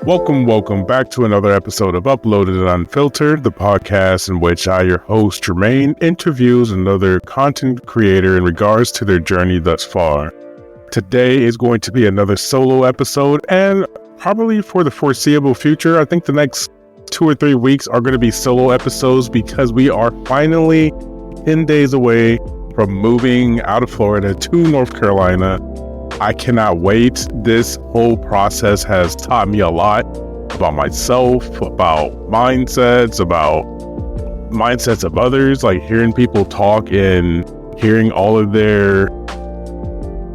Welcome back to another episode of Uploaded and Unfiltered, the podcast in which I, your host, Jermaine, interviews another content creator in regards to their journey thus far. Today is going to be another solo episode, and probably for the foreseeable future, I think the next 2 or 3 weeks are going to be solo episodes because we are finally 10 days away from moving out of Florida to North Carolina. I cannot wait. This whole process has taught me a lot about myself, about mindsets of others, like hearing people talk and hearing all of their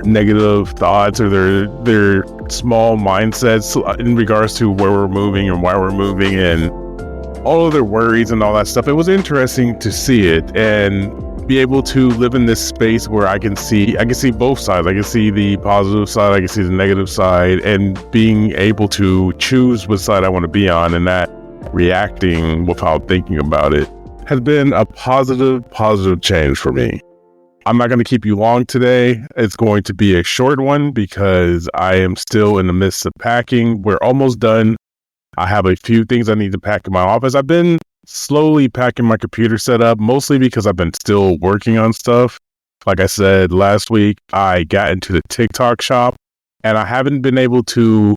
negative thoughts or their small mindsets in regards to where we're moving and why we're moving and all of their worries and all that stuff. It was interesting to see it and be able to live in this space where I can see both sides. I can see the positive side, I can see the negative side, and being able to choose what side I want to be on and not reacting without thinking about it has been a positive change for me. I'm not going to keep you long today. It's going to be a short one because I am still in the midst of packing. We're almost done. I have a few things I need to pack in my office. I've been slowly packing my computer setup, mostly because I've been still working on stuff. Like I said last week, I got into the TikTok shop and I haven't been able to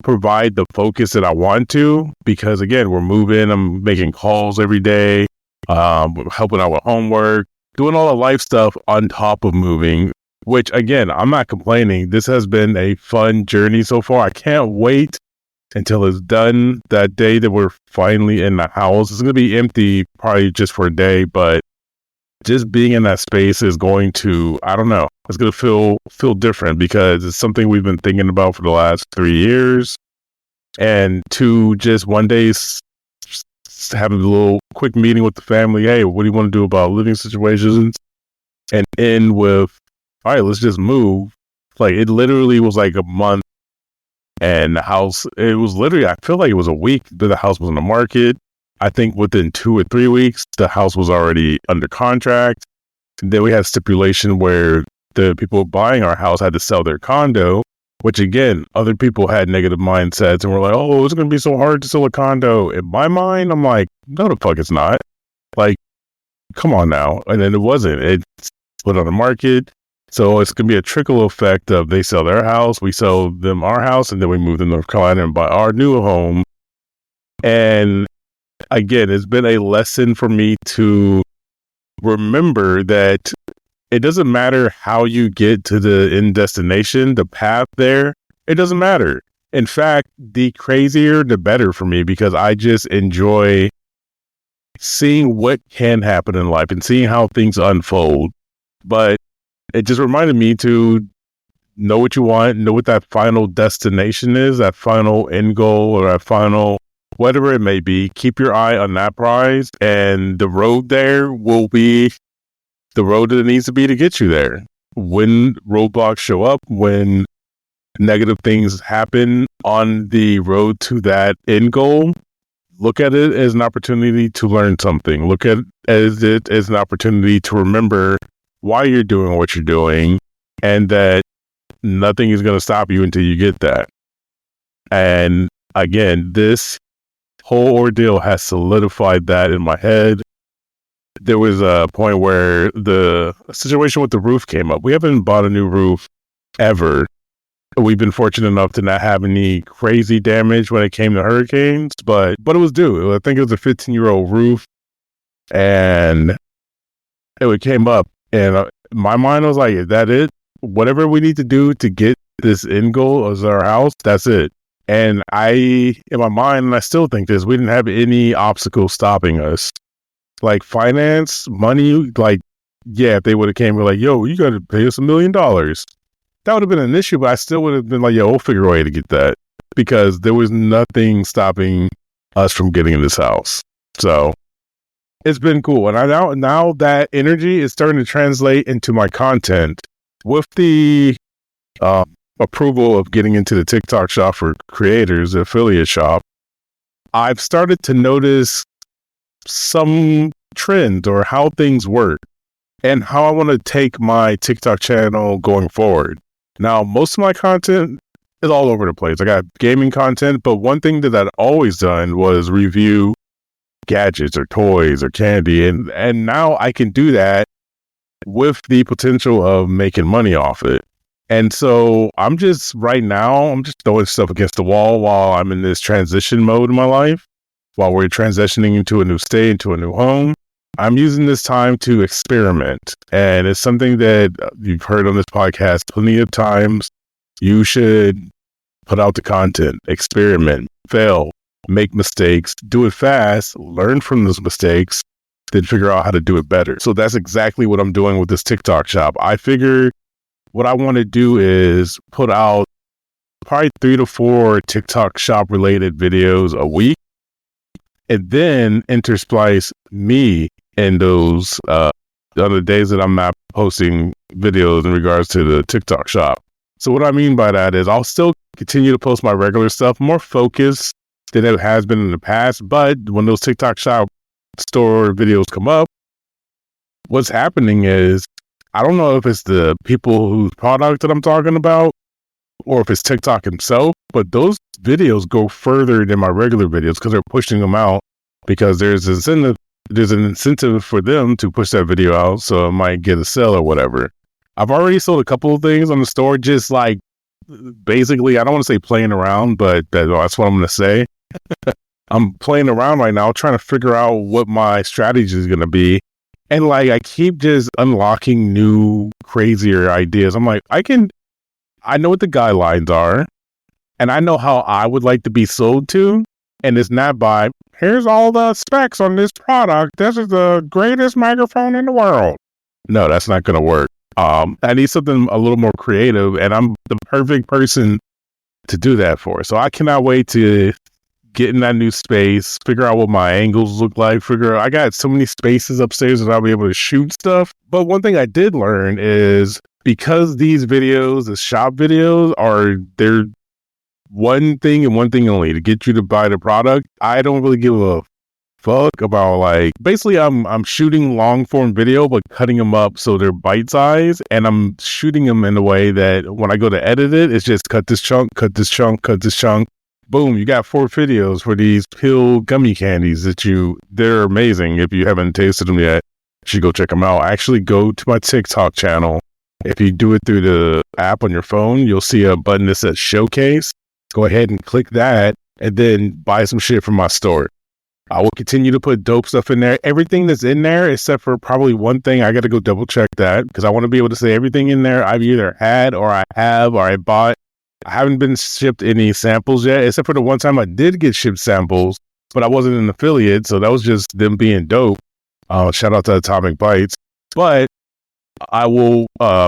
provide the focus that I want to because, again, we're moving. I'm making calls every day, helping out with homework, doing all the life stuff on top of moving, which, again, I'm not complaining. This has been a fun journey so far. I can't wait until it's done. That day that we're finally in the house, it's going to be empty probably just for a day, but just being in that space is going to, I don't know, it's going to feel different because it's something we've been thinking about for the last 3 years. And to just one day have a little quick meeting with the family, hey, what do you want to do about living situations? And end with, all right, let's just move. Like, it literally was like a month. And the house, it was literally, I feel like it was a week that the house was on the market. I think within 2 or 3 weeks, the house was already under contract. Then we had a stipulation where the people buying our house had to sell their condo, which again, other people had negative mindsets and were like, oh, it's going to be so hard to sell a condo. In my mind, I'm like, no, the fuck it's not. Like, come on now. And then it wasn't. It's put on the market. So it's going to be a trickle effect of they sell their house, we sell them our house, and then we move to North Carolina and buy our new home. And again, it's been a lesson for me to remember that it doesn't matter how you get to the end destination, the path there, it doesn't matter. In fact, the crazier, the better for me because I just enjoy seeing what can happen in life and seeing how things unfold. But it just reminded me to know what you want, know what that final destination is, that final end goal or that final, whatever it may be. Keep your eye on that prize and the road there will be the road that it needs to be to get you there. When roadblocks show up, when negative things happen on the road to that end goal, look at it as an opportunity to learn something. Look at it as an opportunity to remember why you're doing what you're doing and that nothing is going to stop you until you get that. And again, this whole ordeal has solidified that in my head. There was a point where the situation with the roof came up. We haven't bought a new roof ever. We've been fortunate enough to not have any crazy damage when it came to hurricanes, but it was due. I think it was a 15-year-old roof and it came up. And my mind was like, is that it? Whatever we need to do to get this end goal as our house, that's it. And in my mind, and I still think this, we didn't have any obstacles stopping us. Like finance, money, like, yeah, if they would have came and like, yo, you got to pay us $1 million. That would have been an issue, but I still would have been like, yo, we'll figure a way to get that because there was nothing stopping us from getting in this house. So it's been cool. And now that energy is starting to translate into my content with the approval of getting into the TikTok shop for creators, the affiliate shop. I've started to notice some trends or how things work and how I want to take my TikTok channel going forward. Now, most of my content It's all over the place. I got gaming content, but one thing that I'd always done was review gadgets or toys or candy. And now I can do that with the potential of making money off it. And so I'm just throwing stuff against the wall while I'm in this transition mode in my life, while we're transitioning into a new state, into a new home. I'm using this time to experiment. And it's something that you've heard on this podcast plenty of times. You should put out the content, experiment, fail, make mistakes, do it fast, learn from those mistakes, then figure out how to do it better. So that's exactly what I'm doing with this TikTok shop. I figure what I want to do is put out probably 3 to 4 TikTok shop related videos a week, and then intersplice me in those other days that I'm not posting videos in regards to the TikTok shop. So what I mean by that is I'll still continue to post my regular stuff, more focused than it has been in the past. But when those TikTok shop store videos come up, what's happening is, I don't know if it's the people whose product that I'm talking about or if it's TikTok himself, but those videos go further than my regular videos because they're pushing them out because there's an incentive for them to push that video out, so it might get a sale or whatever. I've already sold a couple of things on the store, just like basically, I don't want to say playing around, but that's what I'm going to say. I'm playing around right now, trying to figure out what my strategy is going to be. And like, I keep just unlocking new, crazier ideas. I'm like, I know what the guidelines are, and I know how I would like to be sold to. And it's not by, here's all the specs on this product. This is the greatest microphone in the world. No, that's not going to work. I need something a little more creative, and I'm the perfect person to do that for. So I cannot wait to get in that new space, figure out what my angles look like, I got so many spaces upstairs that I'll be able to shoot stuff. But one thing I did learn is, because these videos, the shop videos, they're one thing and one thing only, to get you to buy the product, I don't really give a fuck about, like, basically I'm shooting long form video but cutting them up so they're bite size, and I'm shooting them in a way that when I go to edit it, it's just cut this chunk, boom, you got 4 videos for these pill gummy candies they're amazing. If you haven't tasted them yet, you should go check them out. Actually, go to my TikTok channel. If you do it through the app on your phone, you'll see a button that says showcase. Go ahead and click that and then buy some shit from my store. I will continue to put dope stuff in there. Everything that's in there, except for probably one thing, I got to go double check that because I want to be able to say everything in there I've either had or I have or I bought. I haven't been shipped any samples yet, except for the one time I did get shipped samples, but I wasn't an affiliate, so that was just them being dope. Shout out to Atomic Bites. But I will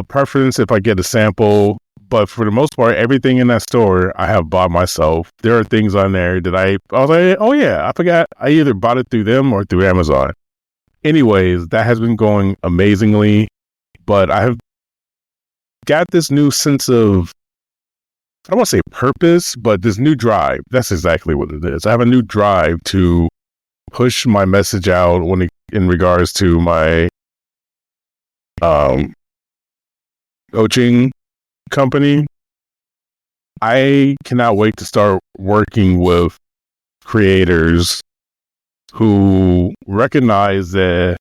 preference if I get a sample. But for the most part, everything in that store I have bought myself. There are things on there that I was like, oh yeah, I forgot. I either bought it through them or through Amazon. Anyways, that has been going amazingly. But I have got this new sense of, I don't want to say purpose, but this new drive. That's exactly what it is. I have a new drive to push my message out in regards to my coaching company. I cannot wait to start working with creators who recognize the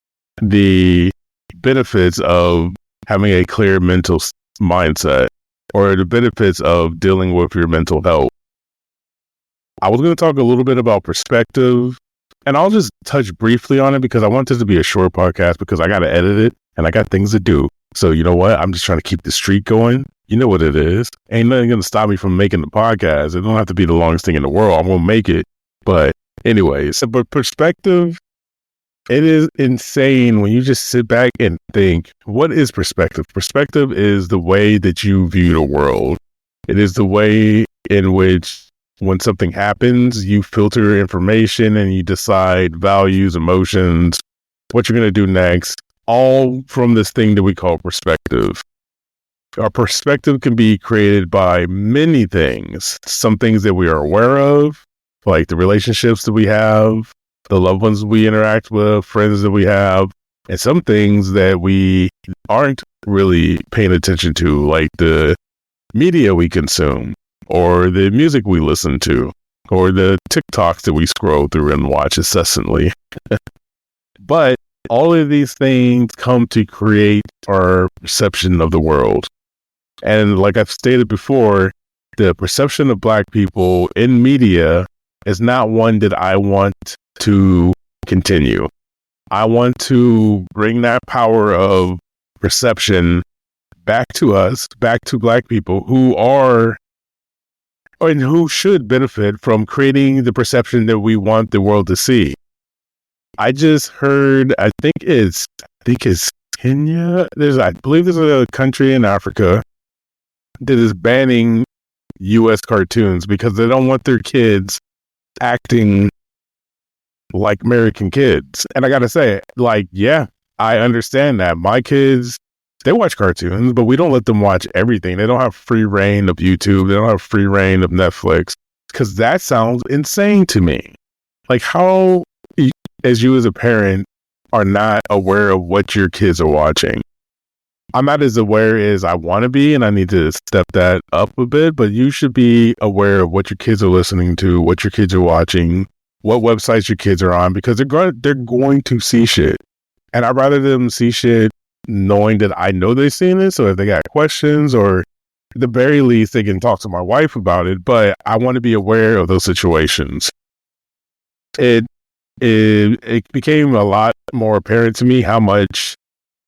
benefits of having a clear mental mindset, or the benefits of dealing with your mental health. I was going to talk a little bit about perspective, and I'll just touch briefly on it because I want this to be a short podcast because I got to edit it and I got things to do. So you know what? I'm just trying to keep the streak going. You know what it is. Ain't nothing going to stop me from making the podcast. It don't have to be the longest thing in the world. I'm going to make it. But anyways, but perspective, it is insane when you just sit back and think, what is perspective? Perspective is the way that you view the world. It is the way in which when something happens, you filter information and you decide values, emotions, what you're going to do next, all from this thing that we call perspective. Our perspective can be created by many things. Some things that we are aware of, like the relationships that we have, the loved ones we interact with, friends that we have, and some things that we aren't really paying attention to, like the media we consume. or the music we listen to, or the TikToks that we scroll through and watch incessantly. But all of these things come to create our perception of the world. And like I've stated before, the perception of Black people in media is not one that I want to continue. I want to bring that power of perception back to us, back to Black people who are and who should benefit from creating the perception that we want the world to see. I just heard, I think it's Kenya. I believe there's a country in Africa that is banning U.S. cartoons because they don't want their kids acting like American kids. And I gotta say, like, yeah, I understand that. My kids, they watch cartoons, but we don't let them watch everything. They don't have free reign of YouTube. They don't have free reign of Netflix, because that sounds insane to me. Like, how, as you as a parent, are not aware of what your kids are watching. I'm not as aware as I want to be, and I need to step that up a bit, but you should be aware of what your kids are listening to, what your kids are watching, what websites your kids are on, because they're going to see shit. And I'd rather them see shit knowing that I know they've seen it, so if they got questions, or at the very least, they can talk to my wife about it, but I want to be aware of those situations. It became a lot more apparent to me how much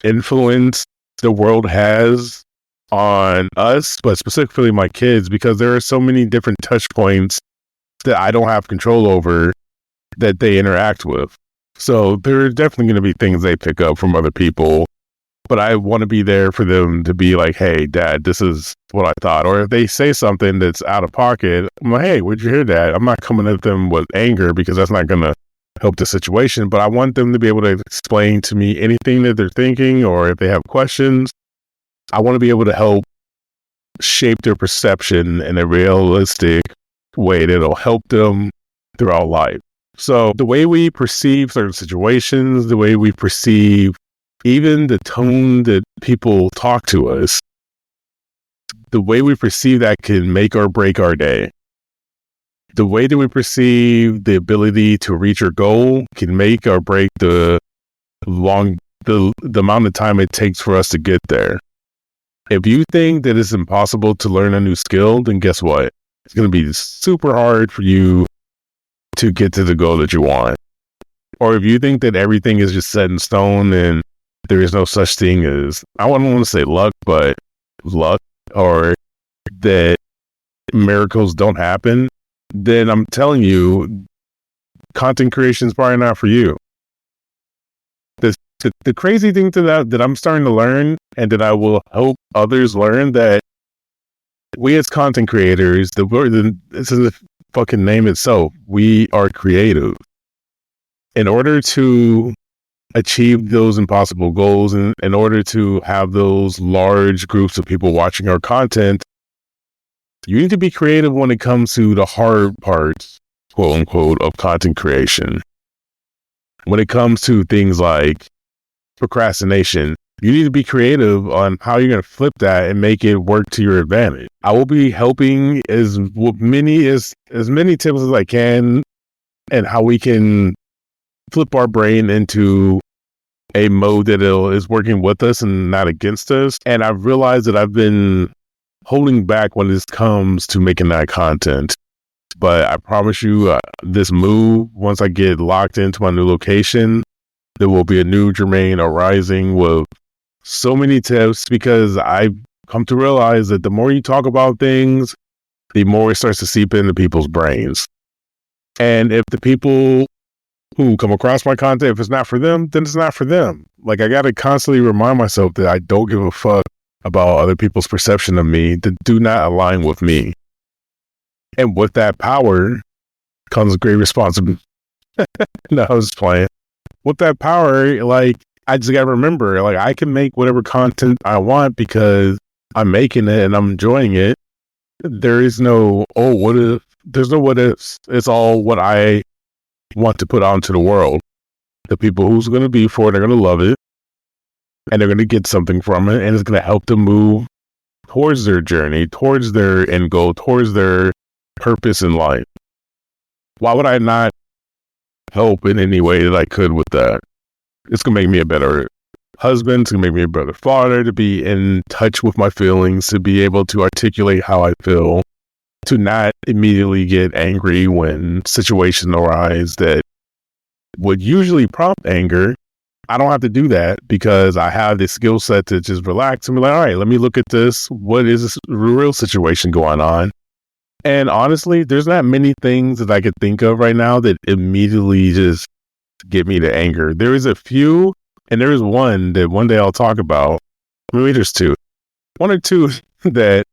influence the world has on us, but specifically my kids, because there are so many different touch points that I don't have control over that they interact with. So there are definitely going to be things they pick up from other people, but I want to be there for them to be like, hey, Dad, this is what I thought. Or if they say something that's out of pocket, I'm like, hey, where'd you hear that? I'm not coming at them with anger, because that's not going to help the situation, but I want them to be able to explain to me anything that they're thinking, or if they have questions, I want to be able to help shape their perception in a realistic way that'll help them throughout life. So the way we perceive certain situations, the way we perceive even the tone that people talk to us, the way we perceive that can make or break our day. The way that we perceive the ability to reach our goal can make or break the amount of time it takes for us to get there. If you think that it's impossible to learn a new skill, then guess what? It's going to be super hard for you to get to the goal that you want. Or if you think that everything is just set in stone and there is no such thing as, I don't want to say luck, but luck, or that miracles don't happen, then I'm telling you, content creation is probably not for you. The crazy thing to that I'm starting to learn, and that I will hope others learn, that we as content creators, this is the fucking name itself, we are creative. In order to achieve those impossible goals, and in order to have those large groups of people watching our content, you need to be creative when it comes to the hard parts, quote unquote, of content creation. When it comes to things like procrastination, you need to be creative on how you're going to flip that and make it work to your advantage. I will be helping as many tips as I can, and how we can flip our brain into a mode that is working with us and not against us. And I've realized that I've been holding back when this comes to making that content. But I promise you, this move, once I get locked into my new location, there will be a new Jermaine arising with so many tips, because I've come to realize that the more you talk about things, the more it starts to seep into people's brains. And if the people who come across my content, if it's not for them, then it's not for them. Like, I got to constantly remind myself that I don't give a fuck about other people's perception of me that do not align with me. And with that power comes great responsibility. No, I was just playing. With that power, like, I just got to remember, like, I can make whatever content I want because I'm making it and I'm enjoying it. There is no, oh, what if? There's no what ifs. It's all what I want to put out into the world. The people who's going to be for it are going to love it, and they're going to get something from it, and it's going to help them move towards their journey, towards their end goal, towards their purpose in life. Why would I not help in any way that I could with that? It's going to make me a better husband. It's going to make me a better father, to be in touch with my feelings, to be able to articulate how I feel, to not immediately get angry when situations arise that would usually prompt anger. I don't have to do that because I have this skill set to just relax and be like, all right, let me look at this. What is this real situation going on? And honestly, there's not many things that I could think of right now that immediately just get me to anger. There is a few, and there is one that one day I'll talk about. Maybe there's two. One or two that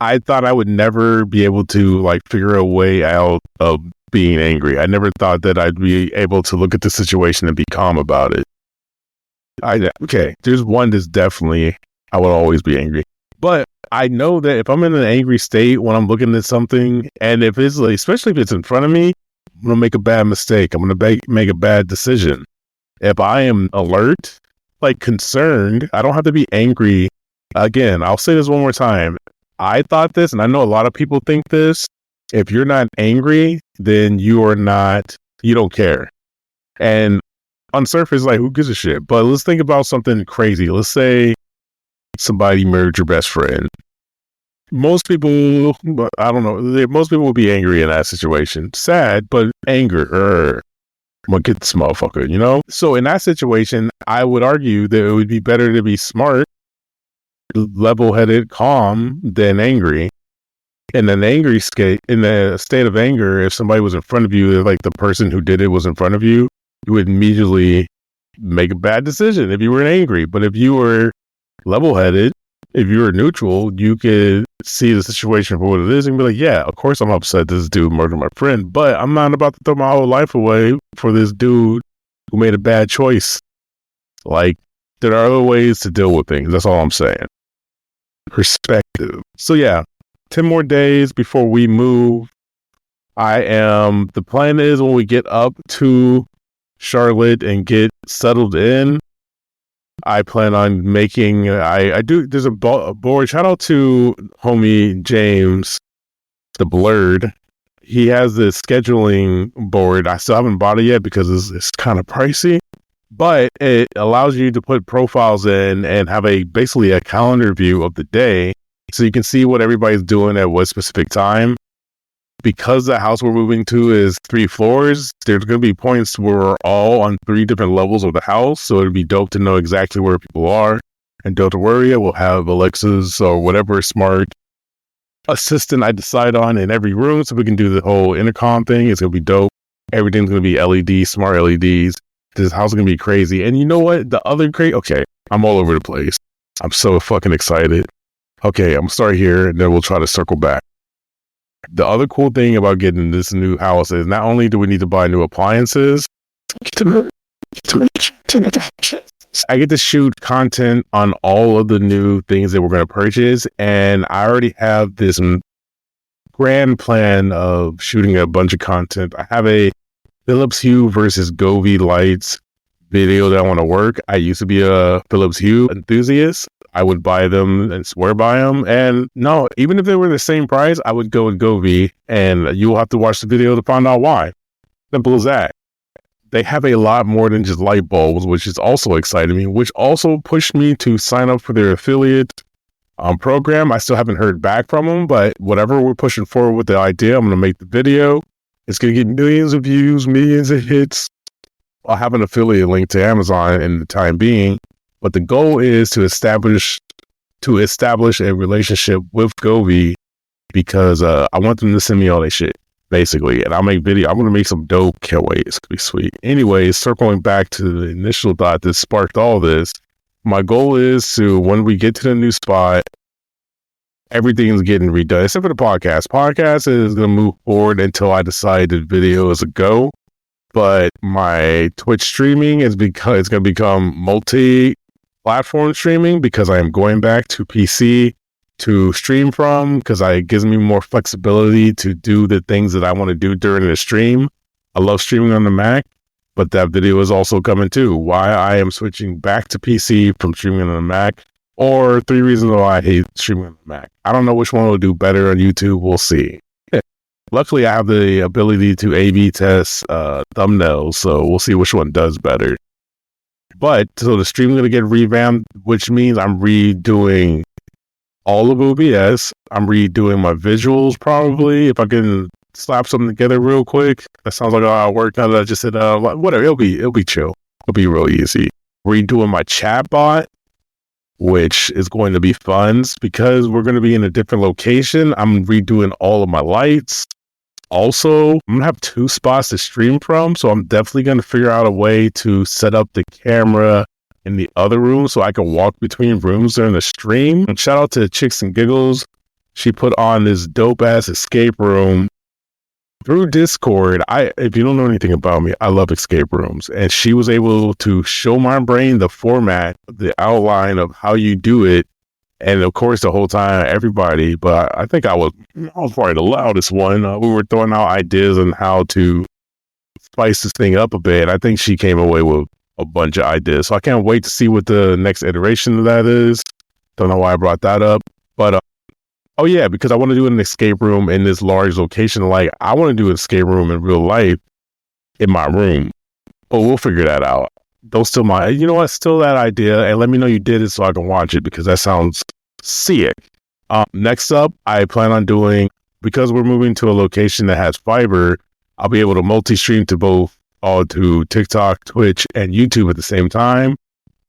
I thought I would never be able to like figure a way out of being angry. I never thought that I'd be able to look at the situation and be calm about it. Okay, there's one that's definitely I would always be angry. But I know that if I'm in an angry state when I'm looking at something, and if it's like, especially if it's in front of me, I'm going to make a bad mistake. I'm going to make a bad decision. If I am alert, like concerned, I don't have to be angry. Again, I'll say this one more time. I thought this, and I know a lot of people think this. If you're not angry, then you don't care. And on surface, like, who gives a shit? But let's think about something crazy. Let's say somebody murdered your best friend. Most people, I don't know, most people will be angry in that situation. Sad, but anger. I'm gonna get this motherfucker, you know? So in that situation, I would argue that it would be better to be smart, level-headed, calm than angry. In an angry state, in a state of anger, if somebody was in front of you, like the person who did it was in front of you, you would immediately make a bad decision if you were angry. But if you were level-headed, if you were neutral, you could see the situation for what it is and be like, yeah, of course I'm upset this dude murdered my friend, but I'm not about to throw my whole life away for this dude who made a bad choice. Like, there are other ways to deal with things. That's all I'm saying. Perspective. So yeah, 10 more days before we move. The plan is when we get up to Charlotte and get settled in, I plan on making, there's a board. Shout out to homie James, the Blurred. He has this scheduling board. I still haven't bought it yet because it's kind of pricey, but it allows you to put profiles in and have basically a calendar view of the day. So you can see what everybody's doing at what specific time. Because the house we're moving to is 3 floors, there's going to be points where we're all on 3 different levels of the house. So it'd be dope to know exactly where people are. And don't worry, we'll have Alexa's or whatever smart assistant I decide on in every room. So we can do the whole intercom thing. It's going to be dope. Everything's going to be LED, smart LEDs. This house is going to be crazy. And you know what? Okay, I'm all over the place. I'm so fucking excited. Okay, I'm going to start here and then we'll try to circle back. The other cool thing about getting this new house is not only do we need to buy new appliances, I get to shoot content on all of the new things that we're going to purchase. And I already have this grand plan of shooting a bunch of content. I have a Philips Hue versus Govee lights video that I want to work. I used to be a Philips Hue enthusiast. I would buy them and swear by them. And no, even if they were the same price, I would go with Govee, and you'll have to watch the video to find out why. Simple as that. They have a lot more than just light bulbs, which is also exciting me, which also pushed me to sign up for their affiliate program. I still haven't heard back from them, but whatever we're pushing forward with the idea, I'm going to make the video. It's going to get millions of views, millions of hits. I'll have an affiliate link to Amazon in the time being. But the goal is to establish a relationship with Govee because I want them to send me all their shit, basically. And I'll make video. I'm going to make some dope. Can't wait. It's going to be sweet. Anyways, circling back to the initial thought that sparked all this, my goal is to, when we get to the new spot, everything's getting redone, except for the podcast. Podcast is going to move forward until I decide the video is a go. But my Twitch streaming it's going to become multi-platform streaming because I am going back to PC to stream from, because it gives me more flexibility to do the things that I want to do during the stream. I love streaming on the Mac, but that video is also coming too. Why I am switching back to PC from streaming on the Mac or 3 reasons why I hate streaming on the Mac. I don't know which one will do better on YouTube. We'll see. Luckily, I have the ability to A/B test thumbnails, so we'll see which one does better. But so the stream's going to get revamped, which means I'm redoing all of OBS. I'm redoing my visuals probably, if I can slap something together real quick. That sounds like a lot of work now that I just said, whatever, it'll be chill. It'll be real easy. Redoing my chatbot, which is going to be fun because we're going to be in a different location. I'm redoing all of my lights. Also, I'm going to have 2 spots to stream from, so I'm definitely going to figure out a way to set up the camera in the other room so I can walk between rooms during the stream. And shout out to Chicks and Giggles. She put on this dope-ass escape room through Discord. If you don't know anything about me, I love escape rooms. And she was able to show my brain the format, the outline of how you do it. And of course, the whole time, everybody, but I think I was probably the loudest one. We were throwing out ideas on how to spice this thing up a bit. I think she came away with a bunch of ideas. So I can't wait to see what the next iteration of that is. Don't know why I brought that up. But, oh yeah, because I want to do an escape room in this large location. Like, I want to do an escape room in real life in my room. But we'll figure that out. Don't steal my, you know what, steal that idea and let me know you did it so I can watch it because that sounds sick. Next up, I plan on doing, because we're moving to a location that has fiber, I'll be able to multi-stream to both, to TikTok, Twitch, and YouTube at the same time.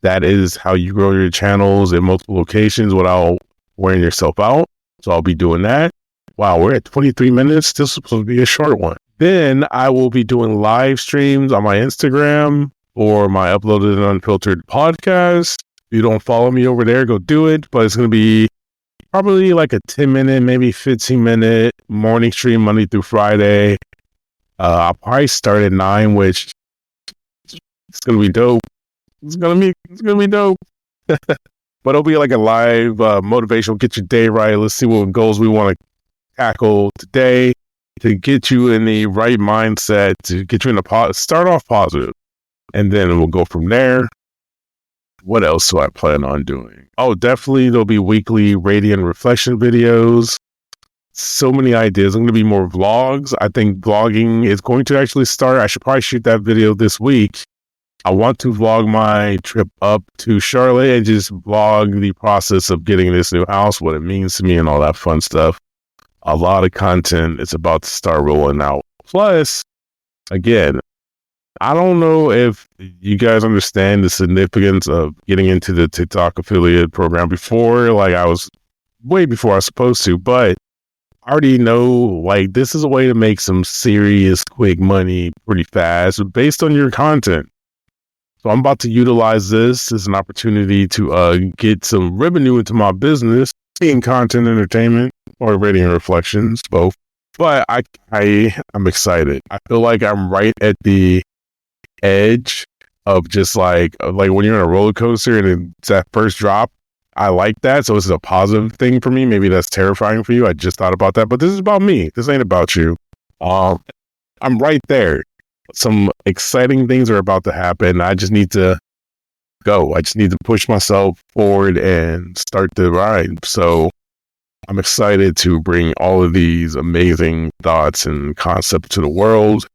That is how you grow your channels in multiple locations without wearing yourself out. So I'll be doing that. Wow, we're at 23 minutes. This is supposed to be a short one. Then I will be doing live streams on my Instagram or my Uploaded and Unfiltered podcast. If you don't follow me over there, go do it. But it's going to be probably like a 10-minute, maybe 15-minute morning stream Monday through Friday. I'll probably start at 9, which it's going to be dope. It's going to be dope. But it'll be like a live motivational, get your day right. Let's see what goals we want to tackle today to get you in the right mindset, to get you in the start off positive. And then we'll go from there. What else do I plan on doing? Oh, definitely there'll be weekly Radiant Reflection videos. So many ideas. I'm going to be more vlogs. I think vlogging is going to actually start. I should probably shoot that video this week. I want to vlog my trip up to Charlotte and just vlog the process of getting this new house, what it means to me and all that fun stuff. A lot of content is about to start rolling out. Plus, again, I don't know if you guys understand the significance of getting into the TikTok affiliate program before, like I was way before I was supposed to, but I already know like this is a way to make some serious quick money pretty fast based on your content. So I'm about to utilize this as an opportunity to get some revenue into my business in content entertainment or Radiant Reflections, both. But I'm excited. I feel like I'm right at the edge of just like when you're in a roller coaster and it's that first drop. I like that. So it's a positive thing for me. Maybe that's terrifying for you. I just thought about that, but this is about me. This ain't about you. I'm right there. Some exciting things are about to happen. I just need to go. I just need to push myself forward and start the ride. So I'm excited to bring all of these amazing thoughts and concepts to the world.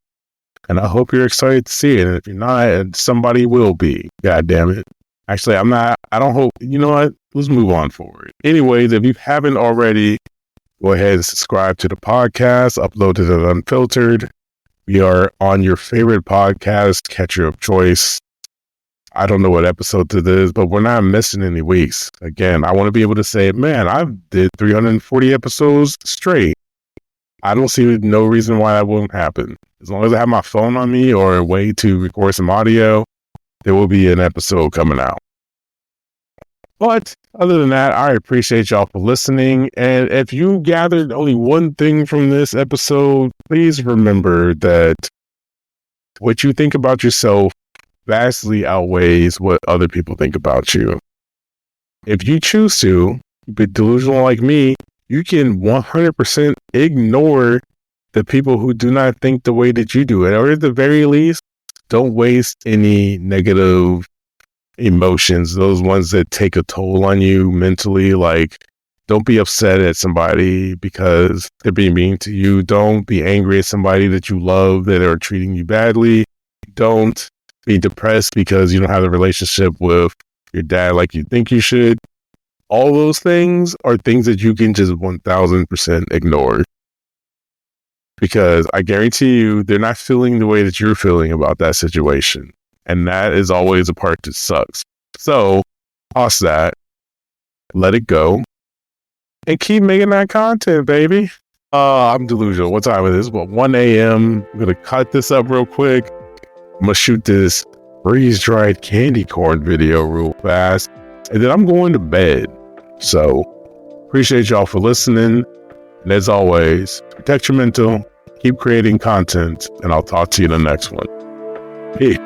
And I hope you're excited to see it. And if you're not, somebody will be. God damn it. Actually, I'm not. I don't hope. You know what? Let's move on forward. Anyways, if you haven't already, go ahead and subscribe to the podcast, Uploaded and Unfiltered. We are on your favorite podcast catcher of choice. I don't know what episode it is, but we're not missing any weeks. Again, I want to be able to say, man, I did 340 episodes straight. I don't see no reason why that won't happen. As long as I have my phone on me or a way to record some audio, there will be an episode coming out. But other than that, I appreciate y'all for listening. And if you gathered only one thing from this episode, please remember that what you think about yourself vastly outweighs what other people think about you. If you choose to be delusional like me, you can 100% ignore the people who do not think the way that you do it, or at the very least, don't waste any negative emotions, those ones that take a toll on you mentally. Like, don't be upset at somebody because they're being mean to you. Don't be angry at somebody that you love that are treating you badly. Don't be depressed because you don't have a relationship with your dad like you think you should. All those things are things that you can just 1000% ignore. Because I guarantee you, they're not feeling the way that you're feeling about that situation. And that is always a part that sucks. So, toss that, let it go, and keep making that content, baby. I'm delusional. What time is this? Well, 1 a.m. I'm going to cut this up real quick. I'm going to shoot this freeze-dried candy corn video real fast. And then I'm going to bed. So, appreciate y'all for listening. And as always, protect your mental, keep creating content, and I'll talk to you in the next one. Peace.